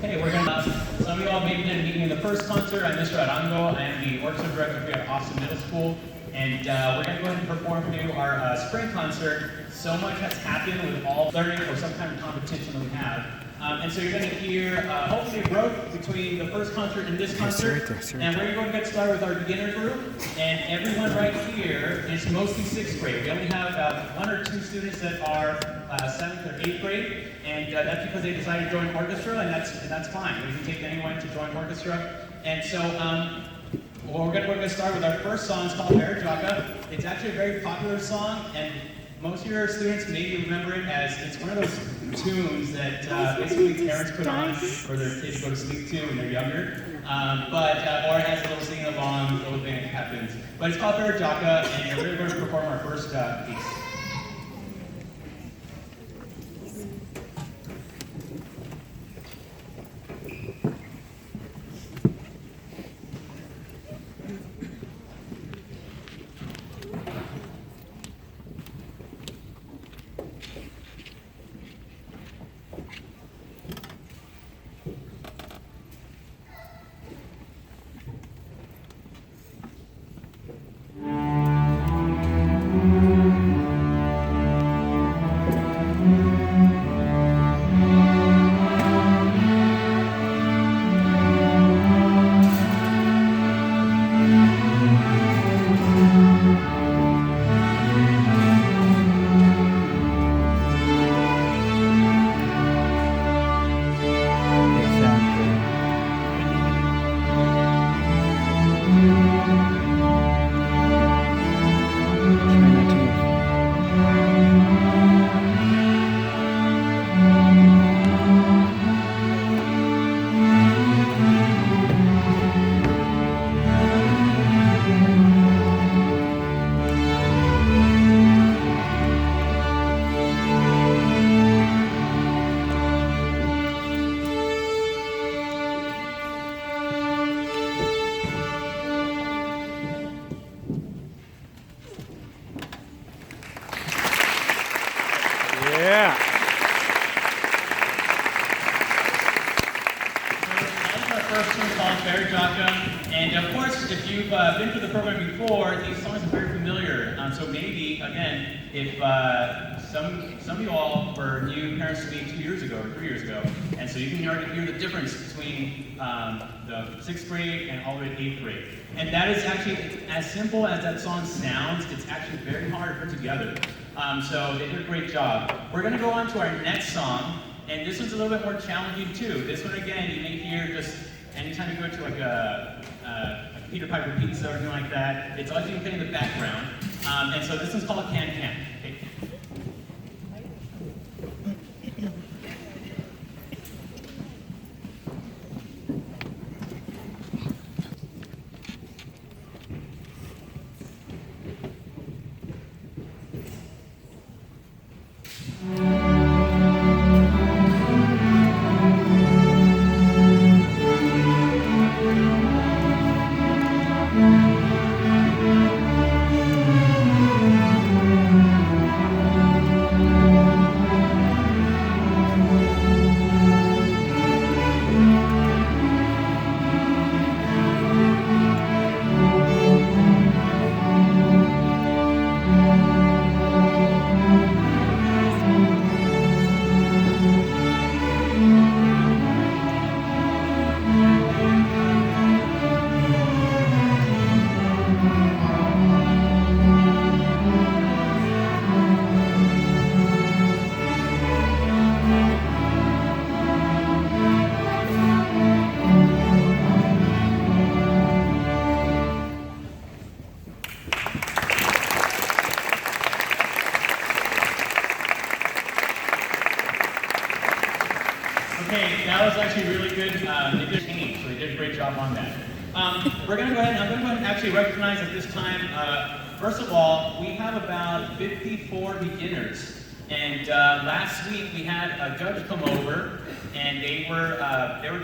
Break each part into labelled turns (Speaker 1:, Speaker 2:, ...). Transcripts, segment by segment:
Speaker 1: Okay, we're gonna, some of you all maybe didn't meet me in the first concert. I'm Mr. Arango. I am the orchestra director here at Austin Middle School. And we're gonna go ahead and perform for you our spring concert. So much has happened with all learning or some kind of competition that we have. And so you're gonna hear, hopefully a growth between the first concert and this concert. And we're going to get started with our beginner group. And everyone right here is mostly 6th grade. We only have about 1 or 2 students that are 7th or 8th grade. And that's because they decided to join orchestra, and that's fine. We can take anyone to join orchestra. And so, we're going to start with our first song. It's called Jaka. It's actually a very popular song, and most of your students maybe remember it as it's one of those tunes that basically parents put on for their kids to go to sleep to when they're younger. Or it has a little singing along, little thing that happens. But it's called Jaka, and we're going to perform our first piece. And of course, if you've been through the program before, these songs are very familiar. So maybe, again, if some of you all were new parents to me 2 years ago or 3 years ago, and so you can already hear the difference between the 6th grade and all the way to 8th grade. And that is actually, as simple as that song sounds, it's actually very hard to put together. So they did a great job. We're going to go on to our next song, and this one's a little bit more challenging too. This one, again, you may hear just anytime you go to like a Peter Piper pizza or anything like that, it's always you can play in the background. And so this one's called Can Can. Okay. Okay, that was actually really good. They did change, so they did a great job on that. We're going to go ahead, and I'm going to go ahead and actually recognize at this time, first of all, we have about 54 beginners. And last week we had a judge come over, and they were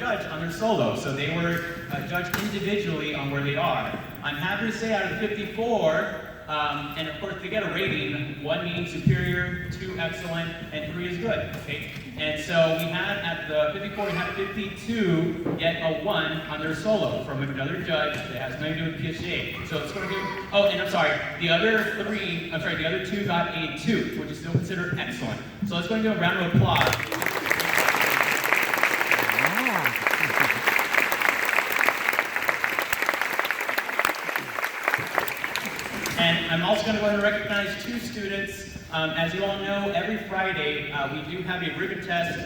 Speaker 1: judged on their solo, so they were judged individually on where they are. I'm happy to say out of the 54, and of course, they get a rating. 1 meaning superior, 2 excellent, and 3 is good. Okay? And so we had at the 54 and have 52 get a 1 on their solo from another judge that has nothing to do with PSA. So it's going to give, oh, and I'm sorry, the other two got a 2, which is still considered excellent. So let's go and give a round of applause. And I'm also going to go ahead and recognize 2 students. As you all know, every Friday we do have a ribbon test.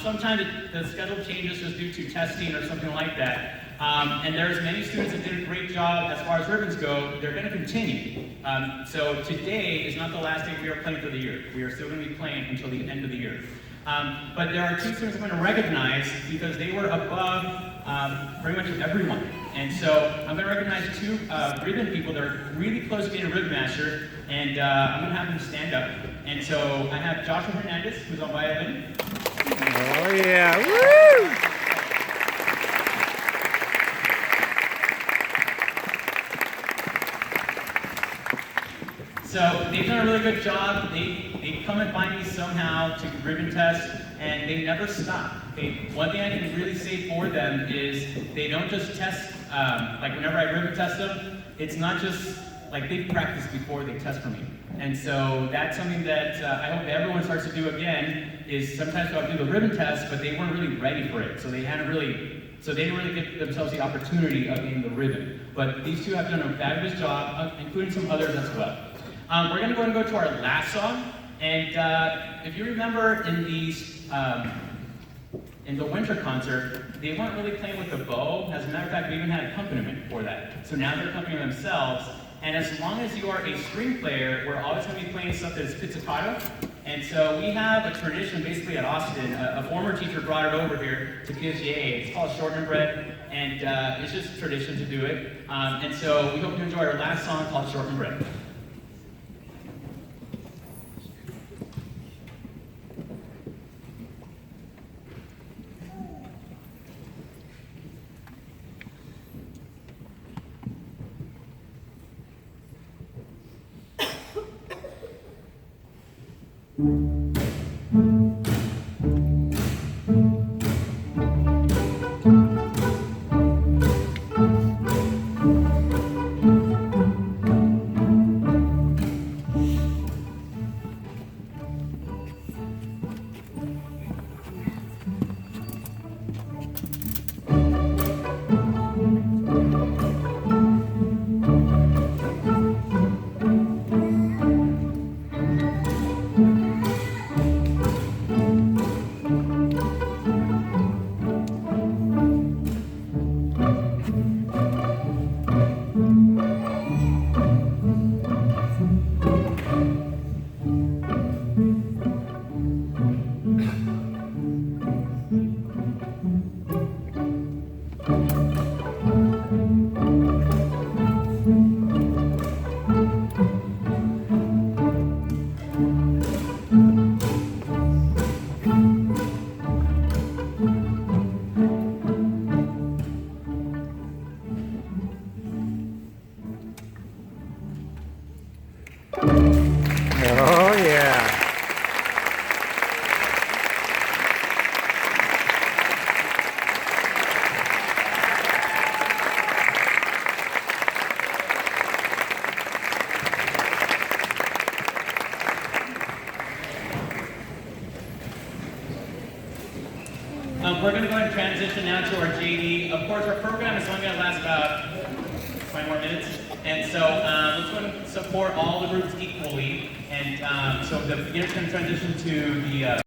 Speaker 1: Sometimes the schedule changes just due to testing or something like that. And there's many students that did a great job as far as ribbons go. They're going to continue. So today is not the last day we are playing for the year. We are still going to be playing until the end of the year. But there are 2 students I'm going to recognize because they were above pretty much everyone. And so I'm going to recognize 2 ribbon people that are really close to being a ribbon master, and I'm going to have them stand up. And so I have Joshua Hernandez, who's on violin.
Speaker 2: Oh yeah, woo!
Speaker 1: So they've done a really good job. They come and find me somehow to ribbon test, and they never stop. One thing I can really say for them is they don't just test, like whenever I ribbon test them, it's not just like they've practiced before they test for me. And so that's something that I hope everyone starts to do again, is sometimes they'll do the ribbon test, but they weren't really ready for it. So they didn't really give themselves the opportunity of getting the ribbon. But these 2 have done a fabulous job, including some others as well. We're going to go and go to our last song, and if you remember in the winter concert, they weren't really playing with the bow. As a matter of fact, we even had accompaniment for that. So now they're accompanying themselves, and as long as you are a string player, we're always going to be playing stuff that is pizzicato. And so we have a tradition basically at Austin. A former teacher brought it over here to PSA. It's called shortening bread, and it's just tradition to do it. And so we hope you enjoy our last song called Shortening Bread.
Speaker 2: Oh yeah.
Speaker 1: We're going to go ahead and transition now to our JD. Of course, our program is only going to last about 20 more minutes. And so let's go ahead and support all the groups equally. And so the beginner's going to transition to the